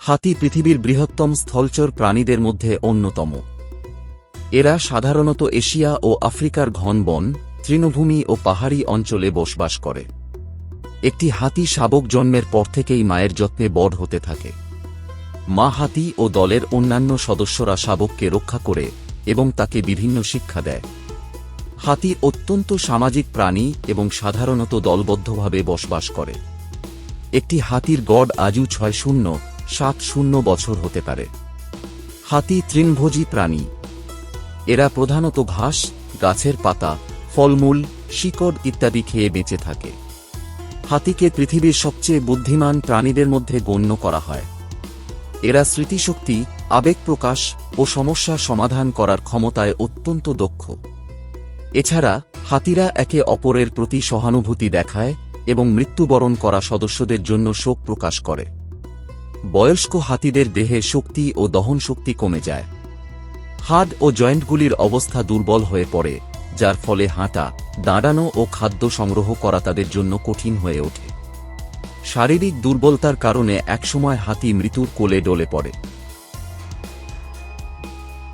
হাতি পৃথিবীর বৃহত্তম স্থলচর প্রাণীদের মধ্যে অন্যতম। এরা সাধারণত এশিয়া ও আফ্রিকার ঘন বন, তৃণভূমি ও পাহাড়ি অঞ্চলে বসবাস করে। একটি হাতি শাবক জন্মের পর থেকেই মায়ের যত্নে বড় হতে থাকে। মা হাতি ও দলের অন্যান্য সদস্যরা শাবককে রক্ষা করে এবং তাকে বিভিন্ন শিক্ষা দেয়। হাতি অত্যন্ত সামাজিক প্রাণী এবং সাধারণত দলবদ্ধভাবে বসবাস করে। একটি হাতির গড় আয়ু 6-7 বছর হতে পারে। হাতি তৃণভোজী প্রাণী। এরা প্রধানত ঘাস, গাছের পাতা, ফলমূল, শিকড় ইত্যাদি খেয়ে বেঁচে থাকে। হাতিকে পৃথিবীর সবচেয়ে বুদ্ধিমান প্রাণীদের মধ্যে গণ্য করা হয়। এরা স্মৃতিশক্তি, আবেগ প্রকাশ ও সমস্যা সমাধান করার ক্ষমতায় অত্যন্ত দক্ষ। এছাড়া হাতিরা একে অপরের প্রতি সহানুভূতি দেখায় এবং মৃত্যুবরণ করা সদস্যদের জন্য শোক প্রকাশ করে। বয়স্ক হাতিদের দেহে শক্তি ও দহনশক্তি কমে যায়। হাড় ও জয়েন্টগুলির অবস্থা দুর্বল হয়ে পড়ে, যার ফলে হাঁটা, দাঁড়ানো ও খাদ্য সংগ্রহ করা তাদের জন্য কঠিন হয়ে ওঠে। শারীরিক দুর্বলতার কারণে একসময় হাতি মৃত্যুর কোলে ঢলে পড়ে।